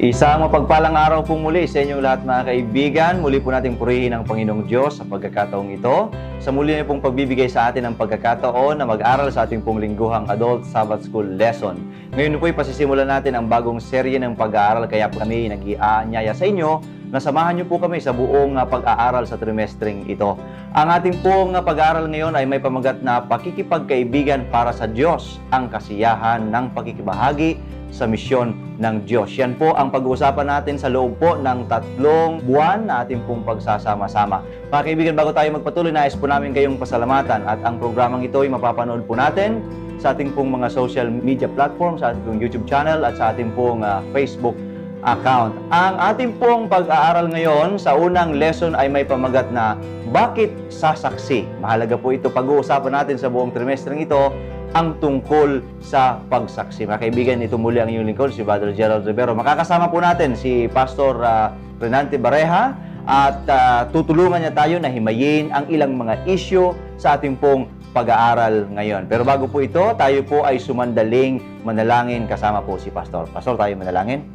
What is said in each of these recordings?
Isang mapagpalang araw po muli sa inyong lahat mga kaibigan. Muli po nating purihin ang Panginoong Diyos sa pagkakataong ito. Sa muli niyo pong pagbibigay sa atin ng pagkakataon na mag-aral sa ating pong lingguhang Adult Sabbath School Lesson. Ngayon po ay pasisimulan natin ang bagong serye ng pag-aaral, kaya po kami nag-ianyaya sa inyo na samahan niyo po kami sa buong pag-aaral sa trimestring ito. Ang ating pong pag-aaral ngayon ay may pamagat na pakikipagkaibigan para sa Diyos, ang kasiyahan ng pakikibahagi sa misyon ng Diyos. Yan po ang pag-uusapan natin sa loob po ng 3 buwan na ating pong pagsasama-sama. Mga kaibigan, bago tayo magpatuloy, nais po namin kayong pasalamatan at ang programang ito ay mapapanood po natin sa ating pong mga social media platforms, sa ating pong YouTube channel at sa ating pong Facebook account. Ang ating pong pag-aaral ngayon sa unang lesson ay may pamagat na bakit sasaksi? Mahalaga po ito. Pag-uusapan natin sa buong trimestring ito ang tungkol sa pagsaksi. Mga kaibigan, ito muli ang inyong lingkod, si Brother Gerald Rivero. Makakasama po natin si Pastor Renante Bareha at tutulungan niya tayo na himayin ang ilang mga issue sa ating pong pag-aaral ngayon. Pero bago po ito, tayo po ay sumandaling manalangin kasama po si Pastor. Pastor, tayo manalangin.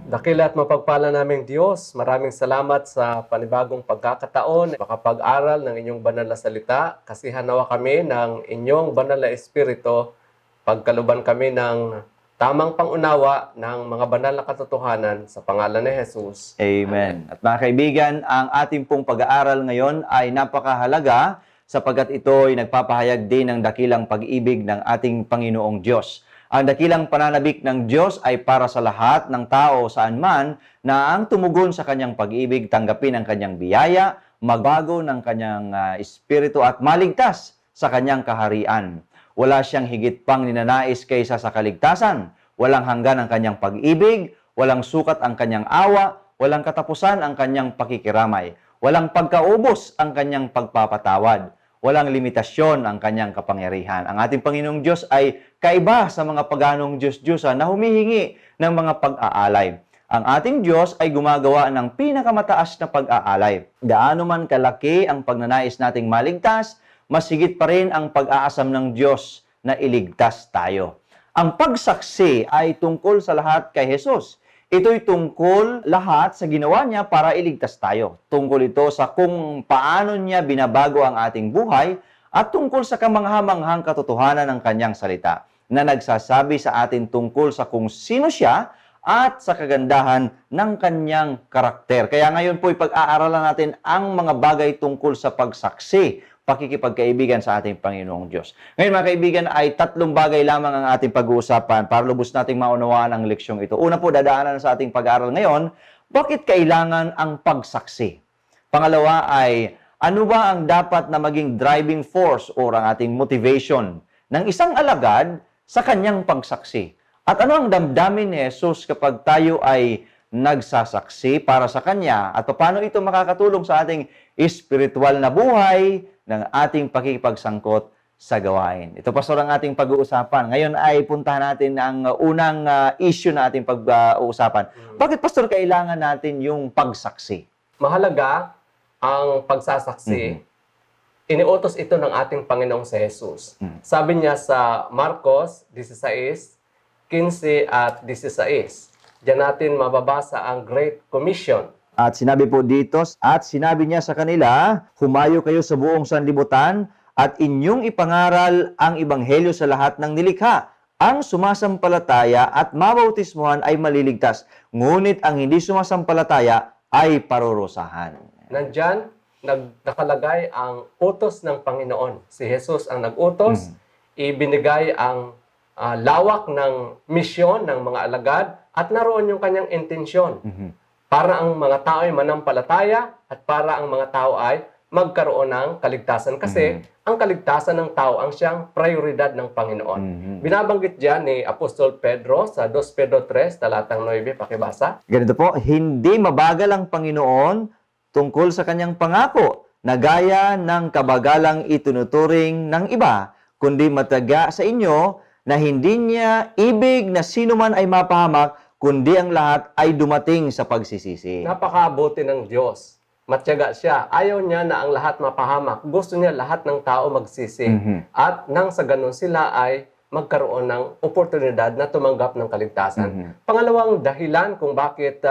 Dakila at mapagpala naming Diyos, maraming salamat sa panibagong pagkakataon, makapag-aral ng inyong banal na salita. Kasihan nawa kami ng inyong banal na espiritu, pagkaluban kami ng tamang pangunawa ng mga banal na katotohanan sa pangalan ni Jesus. Amen. At mga kaibigan, ang ating pong pag-aaral ngayon ay napakahalaga sapagkat ito ay nagpapahayag din ng dakilang pag-ibig ng ating Panginoong Diyos. Ang dakilang pananabik ng Diyos ay para sa lahat ng tao saan man na ang tumugon sa kanyang pag-ibig, tanggapin ang kanyang biyaya, magbago ng kanyang espiritu at maligtas sa kanyang kaharian. Wala siyang higit pang ninanais kaysa sa kaligtasan. Walang hanggan ang kanyang pag-ibig, walang sukat ang kanyang awa, walang katapusan ang kanyang pakikiramay, walang pagkaubos ang kanyang pagpapatawad. Walang limitasyon ang kanyang kapangyarihan. Ang ating Panginoong Diyos ay kaiba sa mga paganong Diyos-Diyosa na humihingi ng mga pag-aalay. Ang ating Diyos ay gumagawa ng pinakamataas na pag-aalay. Gaano man kalaki ang pagnanais nating maligtas, mas higit pa rin ang pag-aasam ng Diyos na iligtas tayo. Ang pagsaksi ay tungkol sa lahat kay Jesus. Ito'y tungkol lahat sa ginawa niya para iligtas tayo. Tungkol ito sa kung paano niya binabago ang ating buhay at tungkol sa kamangha-manghang katotohanan ng kanyang salita na nagsasabi sa atin tungkol sa kung sino siya at sa kagandahan ng kanyang karakter. Kaya ngayon po ipag-aaralan natin ang mga bagay tungkol sa pagsaksi, pakikipagkaibigan sa ating Panginoong Diyos. Ngayon mga kaibigan ay 3 bagay lamang ang ating pag-uusapan para lubos nating maunawaan ang leksyong ito. Una po, dadaanan sa ating pag-aaral ngayon, bakit kailangan ang pagsaksi? Pangalawa ay, ano ba ang dapat na maging driving force o ang ating motivation ng isang alagad sa kanyang pagsaksi? At ano ang damdamin ni Jesus kapag tayo ay nagsasaksi para sa Kanya? At paano ito makakatulong sa ating espiritual na buhay ng ating pakikipagsangkot sa gawain? Ito, Pastor, ang ating pag-uusapan. Ngayon ay puntahan natin ang unang issue na ating pag-uusapan. Bakit, Pastor, kailangan natin yung pagsaksi? Mahalaga ang pagsasaksi. Iniutos ito ng ating Panginoong si Jesus. Sabi niya sa Marcos 16:15 at 16. Diyan natin mababasa ang Great Commission. At sinabi po dito, at sinabi niya sa kanila, humayo kayo sa buong sanlibutan at inyong ipangaral ang ebanghelyo sa lahat ng nilikha. Ang sumasampalataya at mabautismuhan ay maliligtas, ngunit ang hindi sumasampalataya ay parurusahan. Nandyan, nakalagay ang utos ng Panginoon. Si Jesus ang nag-utos, ibinigay ang lawak ng misyon ng mga alagad at naroon yung kanyang intensyon. Para ang mga tao ay manampalataya at para ang mga tao ay magkaroon ng kaligtasan. Kasi ang kaligtasan ng tao ang siyang prioridad ng Panginoon. Binabanggit dyan ni Apostol Pedro sa 2 Pedro 3, talatang 9, pakibasa. Ganito po, hindi mabagal ang Panginoon tungkol sa kanyang pangako na gaya ng kabagalang itunuturing ng iba, kundi mataga sa inyo na hindi niya ibig na sino man ay mapahamak, kundi ang lahat ay dumating sa pagsisisi. Napakabuti ng Diyos. Matyaga siya. Ayaw niya na ang lahat mapahamak. Gusto niya lahat ng tao magsisi. At nang sa ganun sila ay magkaroon ng oportunidad na tumanggap ng kaligtasan. Pangalawang dahilan kung bakit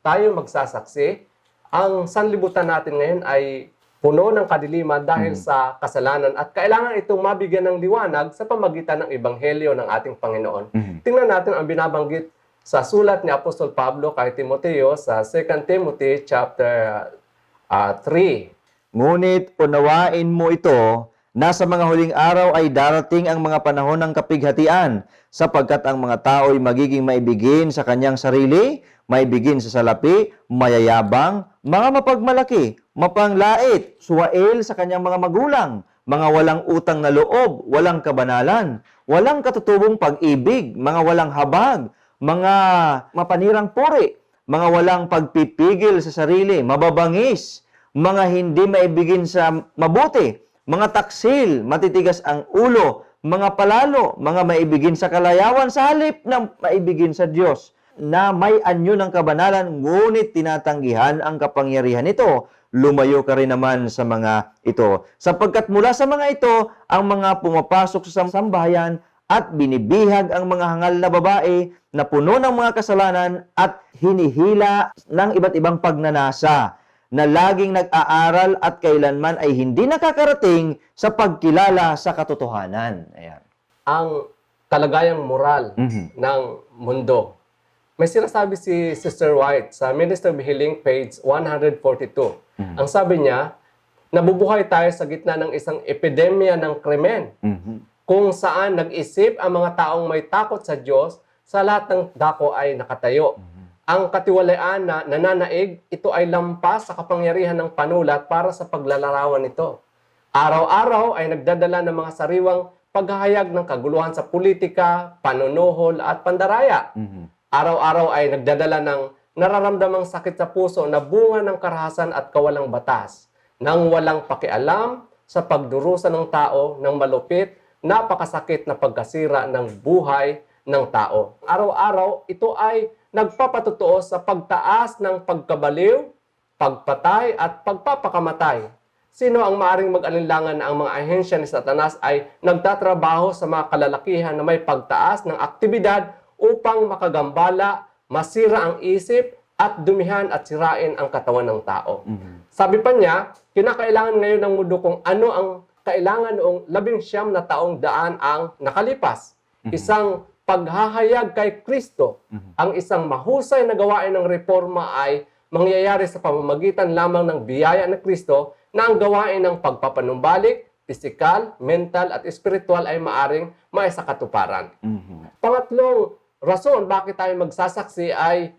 tayo magsasaksi, ang sanlibutan natin ngayon ay puno ng kadiliman dahil sa kasalanan at kailangan itong mabigyan ng liwanag sa pamagitan ng ebanghelyo ng ating Panginoon. Tingnan natin ang binabanggit sa sulat ni Apostol Pablo kay Timoteo sa 2 Timothy chapter 3. Ngunit unawain mo ito na sa mga huling araw ay darating ang mga panahon ng kapighatian, sapagkat ang mga tao ay magiging maibigin sa kanyang sarili, maibigin sa salapi, mayayabang, mga mapagmalaki, mapanglait, suwail sa kanyang mga magulang, mga walang utang na loob, walang kabanalan, walang katutubong pag-ibig, mga walang habag, mga mapanirang puri, mga walang pagpipigil sa sarili, mababangis, mga hindi maibigin sa mabuti, mga taksil, matitigas ang ulo, mga palalo, mga maibigin sa kalayawan sa halip ng maibigin sa Diyos, na may anyo ng kabanalan, ngunit tinatanggihan ang kapangyarihan nito. Lumayo ka rin naman sa mga ito. Sapagkat mula sa mga ito, ang mga pumapasok sa sambahayan at binibihag ang mga hangal na babae na puno ng mga kasalanan at hinihila ng iba't ibang pagnanasa, na laging nag-aaral at kailanman ay hindi nakakarating sa pagkilala sa katotohanan. Ayan. Ang kalagayang moral ng mundo. May sinasabi si Sister White sa Minister of Healing, page 142. Ang sabi niya, nabubuhay tayo sa gitna ng isang epidemya ng krimen, kung saan nag-isip ang mga taong may takot sa Diyos, sa lahat ng dako ay nakatayo. Ang katiwalaan na nananaig, ito ay lampas sa kapangyarihan ng panulat para sa paglalarawan nito. Araw-araw ay nagdadala ng mga sariwang paghahayag ng kaguluhan sa politika, panunuhol at pandaraya. Araw-araw ay nagdadala ng nararamdamang sakit sa puso na bunga ng karahasan at kawalang batas, nang walang pakialam sa pagdurusa ng tao ng malupit, napakasakit na pagkasira ng buhay ng tao. Araw-araw, ito ay nagpapatotoo sa pagtaas ng pagkabaliw, pagpatay at pagpapakamatay. Sino ang maaring mag-alinlangan na ang mga ahensya ni Satanas ay nagtatrabaho sa mga kalalakihan na may pagtaas ng aktibidad upang makagambala, masira ang isip at dumihan at sirain ang katawan ng tao. Sabi pa niya, kinakailangan ngayon ng mundo kung ano ang kailangan noong 19 na taong daan ang nakalipas. Isang paghahayag kay Kristo. Ang isang mahusay na gawain ng reforma ay mangyayari sa pamamagitan lamang ng biyaya ng Kristo, na ang gawain ng pagpapanumbalik, pisikal, mental at spiritual ay maaring maisakatuparan. Pangatlong rason bakit tayo magsasaksi ay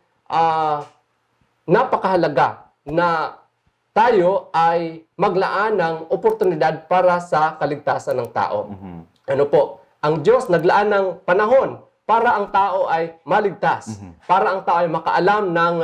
napakahalaga na tayo ay maglaan ng oportunidad para sa kaligtasan ng tao. Ano po? Ang Diyos naglaan ng panahon para ang tao ay maligtas, para ang tao ay makaalam ng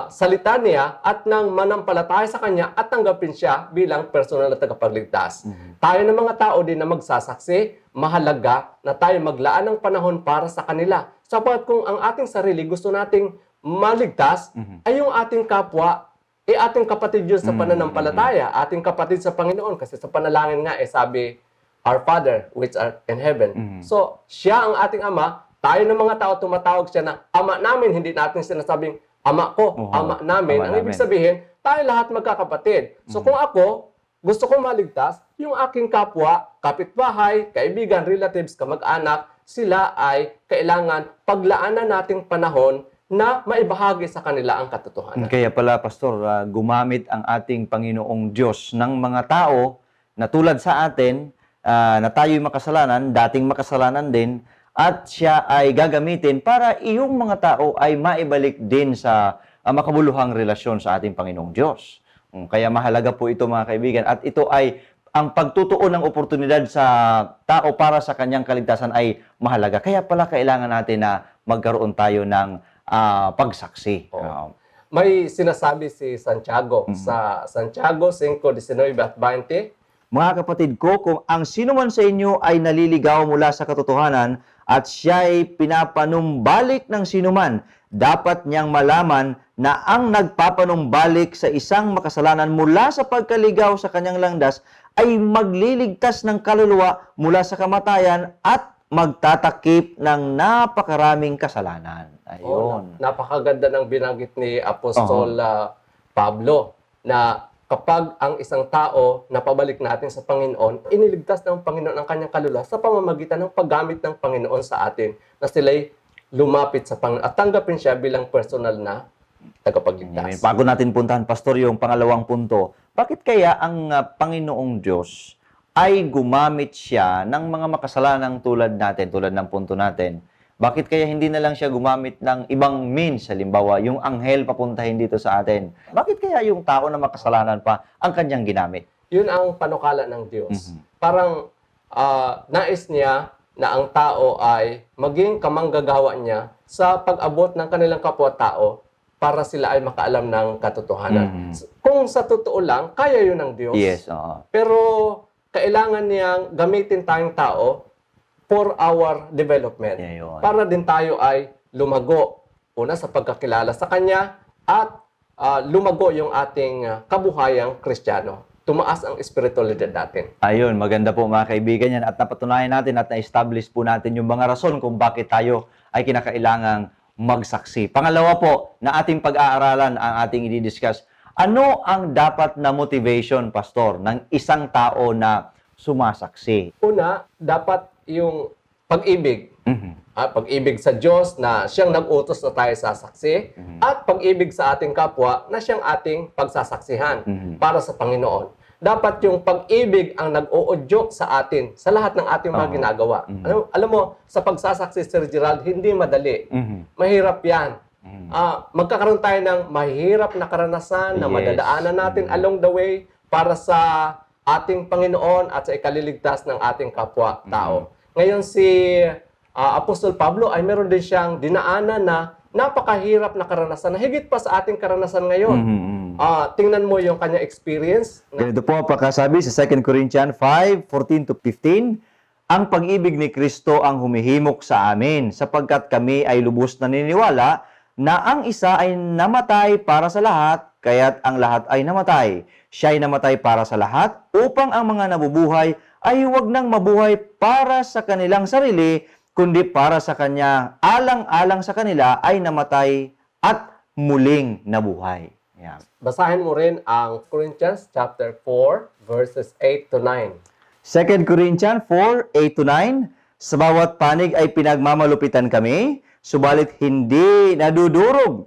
salita niya at nang manampalataya sa Kanya at tanggapin siya bilang personal na tagapagligtas. Tayo ng mga tao din na magsasaksi, mahalaga na tayo maglaan ng panahon para sa kanila. Sapat kung ang ating sarili gusto nating maligtas, ay yung ating kapwa, ating kapatid yun sa pananampalataya, ating kapatid sa Panginoon. Kasi sa panalangin nga, sabi, Our Father, which art in heaven. So, siya ang ating Ama. Tayo ng mga tao, tumatawag siya na Ama namin. Hindi natin sinasabing, Ama ko, Ama namin. Ang ibig sabihin, tayo lahat magkakapatid. So, kung ako, gusto kong maligtas, yung aking kapwa, kapitbahay, kaibigan, relatives, kamag-anak, sila ay kailangan paglaanan nating panahon na maibahagi sa kanila ang katotohanan. Kaya pala, Pastor, gumamit ang ating Panginoong Diyos ng mga tao na tulad sa atin, na tayo'y makasalanan, dating makasalanan din, at siya ay gagamitin para iyong mga tao ay maibalik din sa makabuluhang relasyon sa ating Panginoong Diyos. Kaya mahalaga po ito, mga kaibigan, at ito ay ang pagtutuon ng oportunidad sa tao para sa kanyang kaligtasan ay mahalaga. Kaya pala kailangan natin na magkaroon tayo ng pagsaksi. May sinasabi si Santiago sa Santiago 5:19 at 20, Mga kapatid ko, kung ang sinuman sa inyo ay naliligaw mula sa katotohanan at siya ay pinapanumbalik ng sinuman, dapat niyang malaman na ang nagpapanumbalik sa isang makasalanan mula sa pagkaligaw sa kanyang landas ay magliligtas ng kaluluwa mula sa kamatayan at magtatakip ng napakaraming kasalanan. Oh, Ayun. napakaganda ng binanggit ni Apostol Pablo na kapag ang isang tao na pabalik natin sa Panginoon, iniligtas ng Panginoon ang kanyang kaluluwa sa pamamagitan ng paggamit ng Panginoon sa atin na sila'y lumapit sa Panginoon at tanggapin siya bilang personal na Amen. tagapagligtas. Bago natin puntahan, Pastor, yung pangalawang punto, bakit kaya ang Panginoong Diyos ay gumamit siya ng mga makasalanang tulad natin, tulad ng punto natin? Bakit kaya hindi na lang siya gumamit ng ibang means? Halimbawa, yung anghel papuntahin dito sa atin. Bakit kaya yung tao na makasalanan pa ang kanyang ginamit? Yun ang panukala ng Diyos. Mhm. Parang nais niya na ang tao ay maging kamanggagawa niya sa pag-abot ng kanilang kapwa-tao para sila ay makaalam ng katotohanan. Mhm. Kung sa totoo lang, kaya yun ng Diyos. Yes, oo. Pero kailangan niyang gamitin tayong tao for our development. Yeah, yun. Para din tayo ay lumago. Una sa pagkakilala sa Kanya at lumago yung ating kabuhayang Kristiyano. Tumaas ang espiritualidad natin. Ayun, maganda po mga kaibigan yan. At napatunayan natin at na-establish po natin yung mga rason kung bakit tayo ay kinakailangang magsaksi. Pangalawa po, na ating pag-aaralan ang ating i-discuss. Ano ang dapat na motivation, Pastor, ng isang tao na sumasaksi? Una, dapat yung pag-ibig. Mhm. Pag-ibig sa Diyos na siyang nag-utos na tayo sasaksi at pag-ibig sa ating kapwa na siyang ating pagsasaksihan Mhm. para sa Panginoon. Dapat yung pag-ibig ang nag-uudyok sa atin sa lahat ng ating mga Oo. ginagawa. Alam mo, sa pagsasaksi, Sir Gerald, hindi madali. Mhm. Mahirap yan. Mhm. Magkakaroon tayo ng mahirap na karanasan na Yes. madadaanan natin along the way para sa ating Panginoon at sa ikaliligtas ng ating kapwa-tao. Ngayon si Apostol Pablo ay meron din siyang dinaanan na napakahirap na karanasan na higit pa sa ating karanasan ngayon. Mhm. Tingnan mo yung kanya experience. Ganito po ang pagkasabi sa 2 Corinthians 5:14-15, ang pag-ibig ni Kristo ang humihimok sa amin, sapagkat kami ay lubos na naniniwala na ang isa ay namatay para sa lahat, kaya't ang lahat ay namatay. Siya ay namatay para sa lahat, upang ang mga nabubuhay ay huwag nang mabuhay para sa kanilang sarili, kundi para sa Kanya, alang-alang sa kanila ay namatay at muling nabuhay. Yan. Basahin mo rin ang Corinthians chapter 4 verses 8 to 9. 2 Corinthians 4:8-9, sa bawat panig ay pinagmamalupitan kami, subalit hindi nadudurog.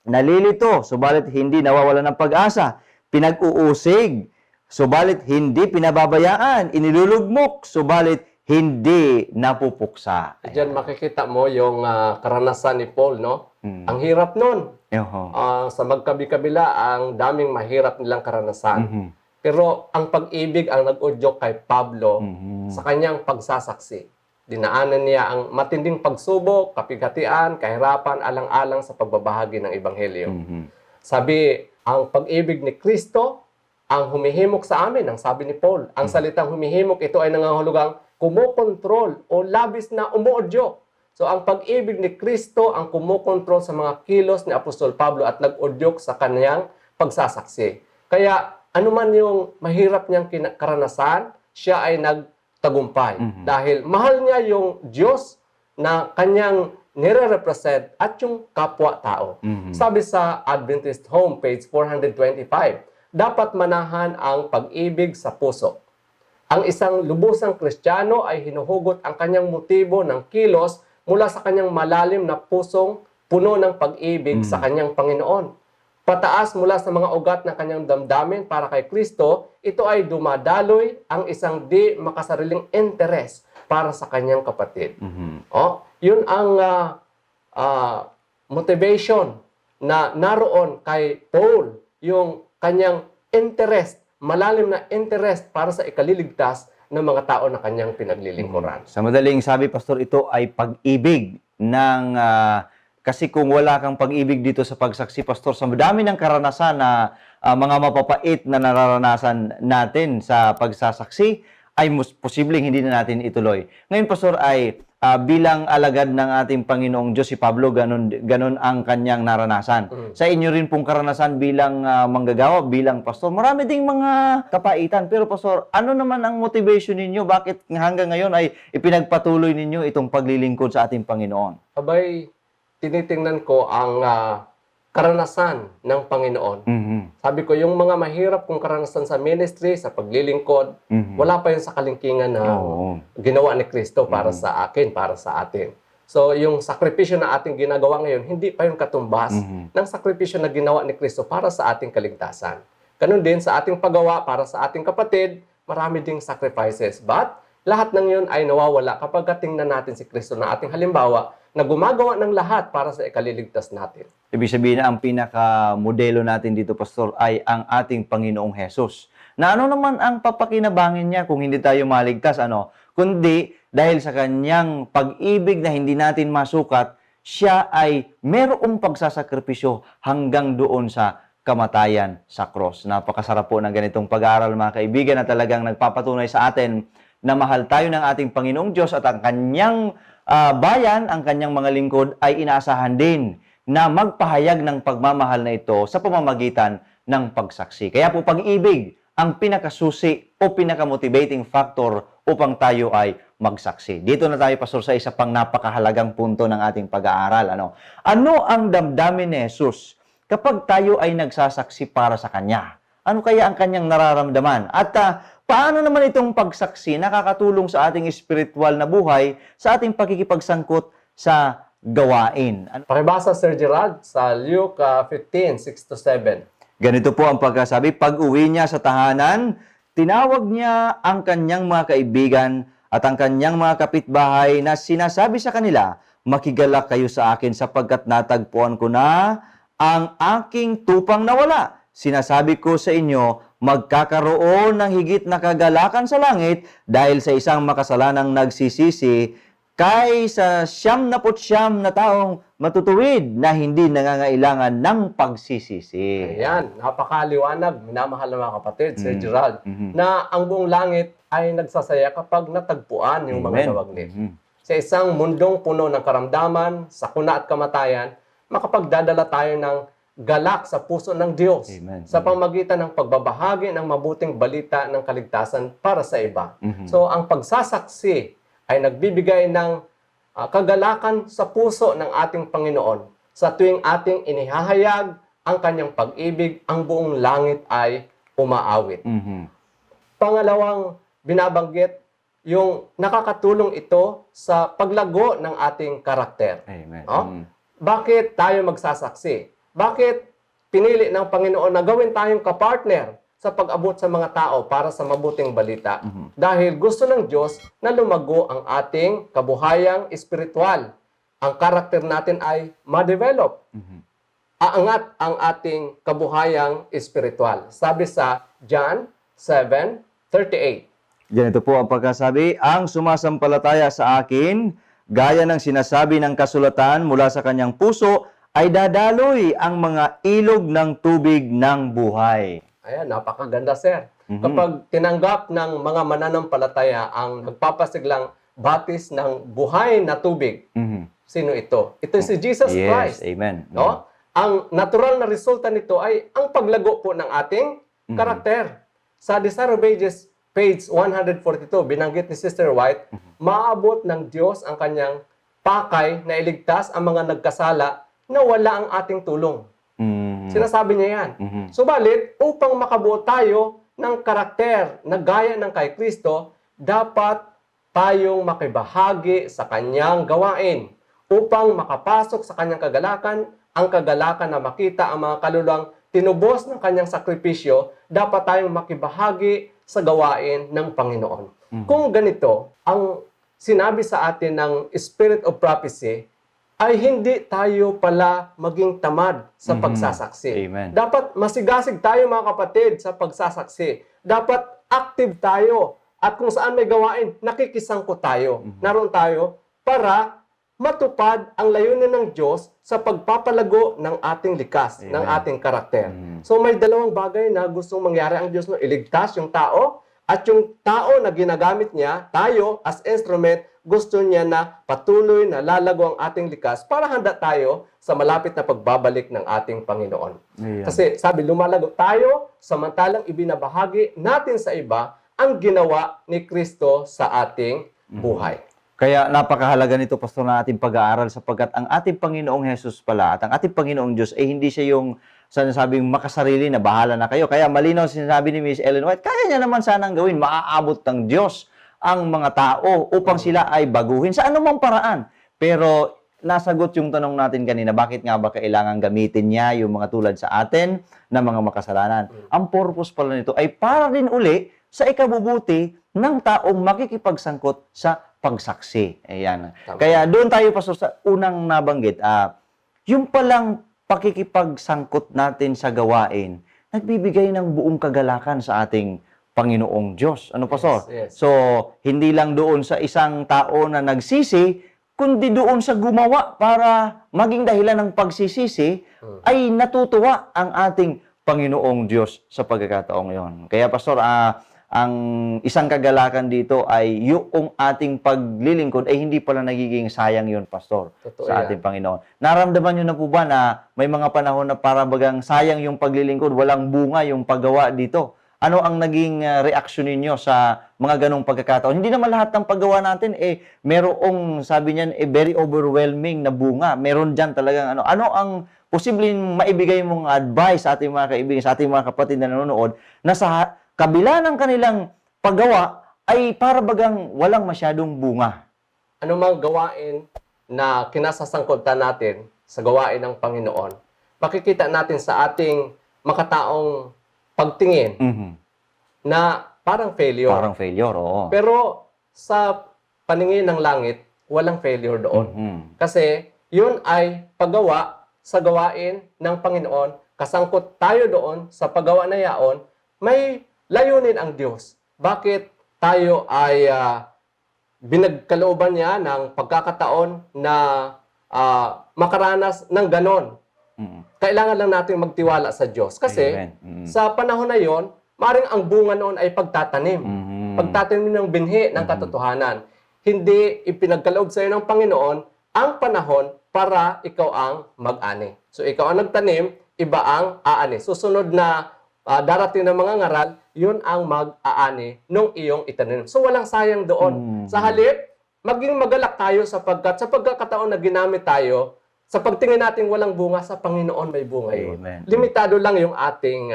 Nalilito, subalit hindi nawawalan ng pag-asa. Pinag-uusig, subalit hindi pinababayaan. Inilulugmok, subalit hindi napupuksa. Diyan makikita mo yung karanasan ni Paul, no? Ang hirap nun. Yoho. Sa magkabi-kabila, ang daming mahirap nilang karanasan. Mhm. Pero ang pag-ibig ang nag-udyok kay Pablo Mhm. sa kanyang pagsasaksi. Dinaanan niya ang matinding pagsubok, kapighatian, kahirapan, alang-alang sa pagbabahagi ng Ebanghelyo. Mhm. Sabi, ang pag-ibig ni Kristo ang humihimok sa amin, ang sabi ni Paul. Ang salitang humihimok, ito ay nangangahulugang kumokontrol o labis na umuudyok. So ang pag-ibig ni Kristo ang kumokontrol sa mga kilos ni Apostol Pablo at nag-udyok sa kanyang pagsasaksi. Kaya anuman yung mahirap niyang karanasan, siya ay nagtagumpay. Dahil mahal niya yung Diyos na kanyang nire-represent at yung kapwa-tao. Sabi sa Adventist Home, page 425, dapat manahan ang pag-ibig sa puso. Ang isang lubusang Kristiyano ay hinuhugot ang kanyang motibo ng kilos mula sa kanyang malalim na pusong puno ng pag-ibig sa kanyang Panginoon. Pataas mula sa mga ugat ng kanyang damdamin para kay Kristo, ito ay dumadaloy ang isang di makasariling interes para sa kanyang kapatid. Yun ang motivation na naroon kay Paul, yung kanyang interest, malalim na interest para sa ikaliligtas ng mga tao na kanyang pinaglilingkuran. Sa madaling sabi, Pastor, ito ay pag-ibig ng... kasi kung wala kang pag-ibig dito sa pagsaksi, Pastor, sa madami ng karanasan na mga mapapait na nararanasan natin sa pagsasaksi, ay posibleng hindi na natin ituloy. Ngayon, Pastor, ay bilang alagad ng ating Panginoong Diyos, si Pablo, ganun ang kanyang naranasan. Sa inyo rin pong karanasan bilang manggagawa, bilang pastor, marami ding mga kapaitan. Pero pastor, ano naman ang motivation ninyo? Bakit hanggang ngayon ay ipinagpatuloy ninyo itong paglilingkod sa ating Panginoon? Abay, tinitingnan ko ang karanasan ng Panginoon. Sabi ko, yung mga mahirap kong karanasan sa ministry, sa paglilingkod, wala pa yun sa kalingkingan na ginawa ni Kristo para sa akin, para sa atin. So, yung sakripisyo na ating ginagawa ngayon, hindi pa yung katumbas ng sakripisyo na ginawa ni Kristo para sa ating kaligtasan. Ganun din sa ating paggawa para sa ating kapatid, marami ding sacrifices. But, lahat ng yun ay nawawala kapag tingnan natin si Kristo na ating halimbawa na gumagawa ng lahat para sa ikaliligtas natin. Ibig sabihin na ang pinaka-modelo natin dito, Pastor, ay ang ating Panginoong Hesus. Na ano naman ang papakinabangin niya kung hindi tayo maligtas? Kundi dahil sa kanyang pag-ibig na hindi natin masukat, siya ay merong pagsasakripisyo hanggang doon sa kamatayan sa cross. Napakasarap po ng ganitong pag-aaral, mga kaibigan, na talagang nagpapatunay sa atin na mahal tayo ng ating Panginoong Diyos at ang kanyang bayan, ang kanyang mga lingkod ay inaasahan din na magpahayag ng pagmamahal na ito sa pamamagitan ng pagsaksi. Kaya po pag-ibig ang pinakasusi o pinaka-motivating factor upang tayo ay magsaksi. Dito na tayo, Pastor, sa isa pang napakahalagang punto ng ating pag-aaral. Ano ang damdamin ni Jesus kapag tayo ay nagsasaksi para sa Kanya? Ano kaya ang kanyang nararamdaman? At paano naman itong pagsaksi nakakatulong sa ating spiritual na buhay, sa ating pakikipagsangkot sa gawain? Pakibasa, Sir Gerald, sa Luke 15:6-7. Ganito po ang pagkasabi, pag-uwi niya sa tahanan, tinawag niya ang kanyang mga kaibigan at ang kanyang mga kapitbahay na sinasabi sa kanila, makigalak kayo sa akin sapagkat natagpuan ko na ang aking tupang nawala. Sinasabi ko sa inyo, magkakaroon ng higit na kagalakan sa langit dahil sa isang makasalanang nagsisisi kaysa 99 na taong matutuwid na hindi nangangailangan ng pagsisisi. Ayan, napakaliwanag, minamahal na mga kapatid, Sir Gerald, na ang buong langit ay nagsasaya kapag natagpuan yung mga nawaglit. Sa isang mundong puno ng karamdaman, sakuna at kamatayan, makapagdadala tayo ng galak sa puso ng Diyos sa pamamagitan ng pagbabahagi ng mabuting balita ng kaligtasan para sa iba. So, ang pagsasaksi ay nagbibigay ng kagalakan sa puso ng ating Panginoon. Sa tuwing ating inihahayag ang kanyang pag-ibig, ang buong langit ay umaawit. Pangalawang binabanggit, yung nakakatulong ito sa paglago ng ating karakter. Amen. Bakit tayo magsasaksi? Bakit pinili ng Panginoon na gawin tayong kapartner sa pag-abot sa mga tao para sa mabuting balita? Dahil gusto ng Diyos na lumago ang ating kabuhayang espiritual. Ang karakter natin ay ma-develop. Aangat ang ating kabuhayang espiritual. Sabi sa John 7:38. Ganito po ang pagkasabi, ang sumasampalataya sa akin, gaya ng sinasabi ng kasulatan mula sa kanyang puso, ay dadaloy ang mga ilog ng tubig ng buhay. Ayan, napakaganda, sir. Kapag tinanggap ng mga mananampalataya ang nagpapasiglang batis ng buhay na tubig, sino ito? Ito si Jesus Christ. Amen. No? Ang natural na resulta nito ay ang paglago po ng ating karakter. Sa Desire of Ages, page 142, binanggit ni Sister White, maabot ng Diyos ang kanyang pakay na iligtas ang mga nagkasala na wala ang ating tulong. Sinasabi niya yan. Subalit, upang makabuo tayo ng karakter na gaya ng kay Kristo, dapat tayong makibahagi sa kanyang gawain upang makapasok sa kanyang kagalakan, ang kagalakan na makita ang mga kaluluwang tinubos ng kanyang sakripisyo, dapat tayong makibahagi sa gawain ng Panginoon. Kung ganito, ang sinabi sa atin ng Spirit of Prophecy, ay hindi tayo pala maging tamad sa pagsasaksi. Amen. Dapat masigasig tayo, mga kapatid, sa pagsasaksi. Dapat active tayo. At kung saan may gawain, nakikisangkot tayo. Naroon tayo para matupad ang layunin ng Diyos sa pagpapalago ng ating likas, ng ating karakter. So may dalawang bagay na gustong mangyari ang Diyos, no? Iligtas yung tao, at yung tao na ginagamit niya, tayo as instrument, gusto niya na patuloy na lalago ang ating likas para handa tayo sa malapit na pagbabalik ng ating Panginoon. Ayan. Kasi sabi, lumalago tayo samantalang ibinabahagi natin sa iba ang ginawa ni Kristo sa ating buhay. Kaya napakahalaga nito, Pastor, na ating pag-aaral sapagkat ang ating Panginoong Hesus pala at ang ating Panginoong Diyos ay hindi siya yung sinasabing makasarili na bahala na kayo. Kaya malinaw sinasabi ni Miss Ellen White, kaya niya naman sanang gawin, maaabot ng Diyos ang mga tao upang sila ay baguhin sa anumang paraan. Pero nasagot yung tanong natin kanina, bakit nga ba kailangan gamitin niya yung mga tulad sa atin na mga makasalanan? Ang purpose pala nito ay para rin uli sa ikabubuti ng taong makikipagsangkot sa pagsaksi. Ayan. Tama. Kaya doon tayo, Pastor, sa unang nabanggit, yung palang pakikipagsangkot natin sa gawain, nagbibigay ng buong kagalakan sa ating Panginoong Diyos. Ano, Pastor? Yes. So, hindi lang doon sa isang tao na nagsisi, kundi doon sa gumawa para maging dahilan ng pagsisisi, ay natutuwa ang ating Panginoong Diyos sa pagkakataong yon. Kaya, Pastor, ang isang kagalakan dito ay yung ating paglilingkod ay hindi pala nagiging sayang yun, Pastor, Totoo sa yan. ating Panginoon. Naramdaman nyo na po ba na may mga panahon na para bagang sayang yung paglilingkod, walang bunga yung paggawa dito? Ano ang naging reaksyon ninyo sa mga ganong pagkakataon? Hindi naman lahat ng paggawa natin, merong, sabi niyan, very overwhelming na bunga. Meron dyan talagang, ano ang posibleng maibigay mong advice sa ating mga kaibigan, sa ating mga kapatid na nanonood, na sa kabila ng kanilang paggawa ay para bagang walang masyadong bunga. Ano mang gawain na kinasasangkutan natin sa gawain ng Panginoon, makikita natin sa ating makataong pagtingin na parang failure. Parang failure, oo. Pero sa paningin ng langit, walang failure doon. Kasi yun ay paggawa sa gawain ng Panginoon, kasangkot tayo doon sa paggawa na yaon, may layunin ang Diyos. Bakit tayo ay binagkalooban niya ng pagkakataon na makaranas ng ganon? Kailangan lang natin magtiwala sa Diyos. Kasi sa panahon na yon, maring ang bunga noon ay pagtatanim. Pagtatanim ng binhi ng katotohanan. Hindi ipinagkaloob sa iyo ng Panginoon ang panahon para ikaw ang mag-ani. So ikaw ang nagtanim, iba ang aani. Susunod na darating na mga ngaral, yun ang mag-aani nung iyong itanim. So walang sayang doon. Sa halip, maging magalak tayo sapagkat sa pagkakataon na ginamit tayo, sa pagtingin natin walang bunga, sa Panginoon may bunga yun. Amen. Limitado lang yung ating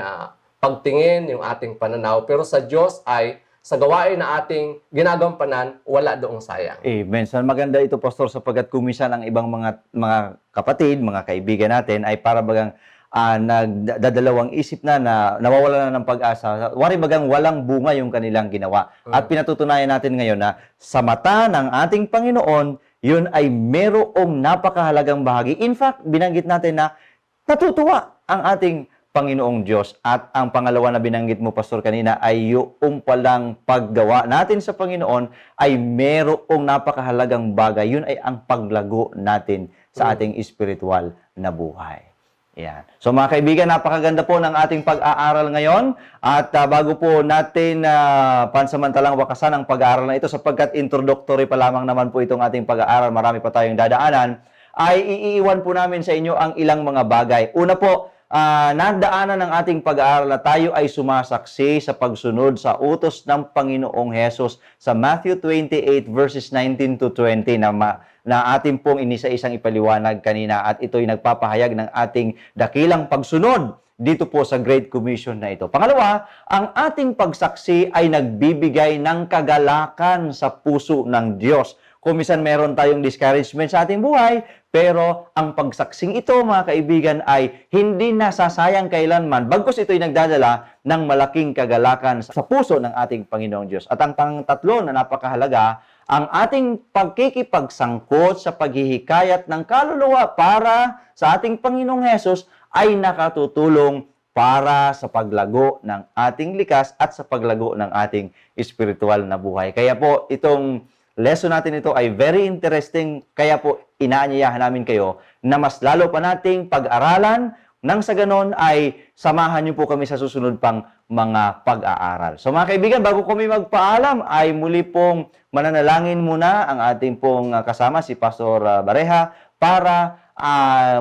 pagtingin, yung ating pananaw. Pero sa Diyos ay, sa gawain na ating ginagampanan, wala doong sayang. Amen. So maganda ito, Pastor, sapagkat kumisan ang ibang mga kapatid, mga kaibigan natin ay para bagang nagdadalawang isip na nawawala na ng pag-asa. Wari bagang walang bunga yung kanilang ginawa. At pinatutunayan natin ngayon na sa mata ng ating Panginoon, yun ay merong napakahalagang bahagi. In fact, binanggit natin na natutuwa ang ating Panginoong Diyos. At ang pangalawa na binanggit mo, Pastor, kanina ay yung palang paggawa natin sa Panginoon ay merong napakahalagang bagay. Yun ay ang paglago natin sa ating spiritual na buhay. Yan. So mga kaibigan, napakaganda po ng ating pag-aaral ngayon. At bago po natin pansamantalang wakasan ang pag-aaral na ito, sapagkat introductory pa lamang naman po itong ating pag-aaral, marami pa tayong dadaanan, ay iiwan po namin sa inyo ang ilang mga bagay. Una po, nadaanan ng ating pag-aaral na tayo ay sumasaksi sa pagsunod sa utos ng Panginoong Hesus sa Matthew 28 verses 19 to 20 na ating pong inisa-isang ipaliwanag kanina, at ito'y nagpapahayag ng ating dakilang pagsunod dito po sa Great Commission na ito. Pangalawa, ang ating pagsaksi ay nagbibigay ng kagalakan sa puso ng Diyos. Kung minsan meron tayong discouragement sa ating buhay, pero ang pagsaksing ito, mga kaibigan, ay hindi nasasayang kailanman, bagkus ito'y nagdadala ng malaking kagalakan sa puso ng ating Panginoong Diyos. At ang pang-tatlo na napakahalaga, ang ating pagkikipagsangkot sa paghihikayat ng kaluluwa para sa ating Panginoong Hesus ay nakatutulong para sa paglago ng ating likas at sa paglago ng ating spiritual na buhay. Kaya po, itong lesson natin ito ay very interesting. Kaya po, inaanyayahan namin kayo na mas lalo pa nating pag-aralan. Nang sa ganon ay samahan niyo po kami sa susunod pang mga pag-aaral. So mga kaibigan, bago kami magpaalam, ay muli pong mananalangin muna ang ating pong kasama, si Pastor Bareha, para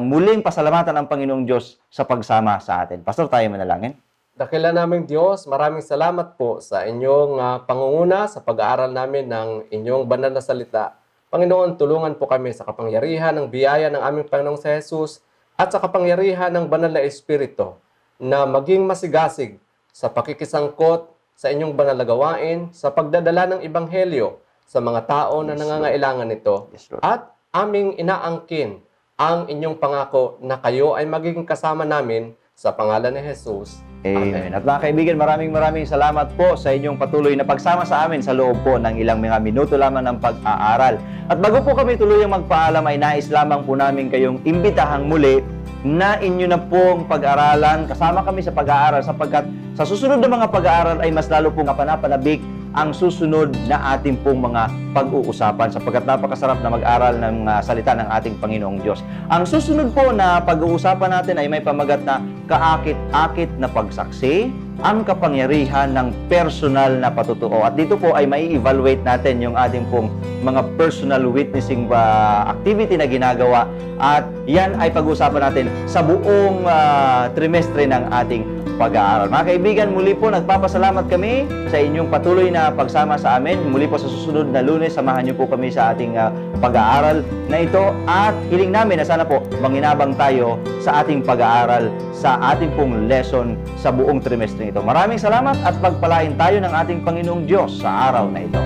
muling pasalamatan ang Panginoong Diyos sa pagsama sa atin. Pastor, tayo manalangin. Dakila naming Diyos, maraming salamat po sa inyong pangunguna sa pag-aaral namin ng inyong banal na salita. Panginoon, tulungan po kami sa kapangyarihan ng biyaya ng aming Panginoong sa Jesus at sa kapangyarihan ng banal na Espiritu na maging masigasig sa pakikisangkot sa inyong banal na gawain, sa pagdadala ng Ebanghelyo sa mga tao na nangangailangan nito. Yes, Lord. At aming inaangkin ang inyong pangako na kayo ay magiging kasama namin sa pangalan ni Jesus. Amen. At mga kaibigan, maraming salamat po sa inyong patuloy na pagsama sa amin sa loob po ng ilang mga minuto lamang ng pag-aaral. At bago po kami tuluyang magpaalam, ay nais lamang po namin kayong imbitahang muli na inyo na pong pag-aralan. Kasama kami sa pag-aaral sapagkat sa susunod na mga pag-aaral ay mas lalo pong kapanapanabik ang susunod na ating pong mga pag-uusapan sapagkat napakasarap na mag-aral ng salita ng ating Panginoong Diyos. Ang susunod po na pag-uusapan natin ay may pamagat na kaakit-akit na pagsaksi, ang kapangyarihan ng personal na patutuo. At dito po ay may evaluate natin yung ating pong mga personal witnessing activity na ginagawa at yan ay pag-uusapan natin sa buong trimestre ng ating pag-aaral. Mga kaibigan, muli po nagpapasalamat kami sa inyong patuloy na pagsama sa amin. Muli po sa susunod na Lunes, samahan niyo po kami sa ating pag-aaral na ito at hiling namin na sana po manginabang tayo sa ating pag-aaral sa ating pong lesson sa buong trimestre ito. Maraming salamat at pagpalain tayo ng ating Panginoong Diyos sa araw na ito.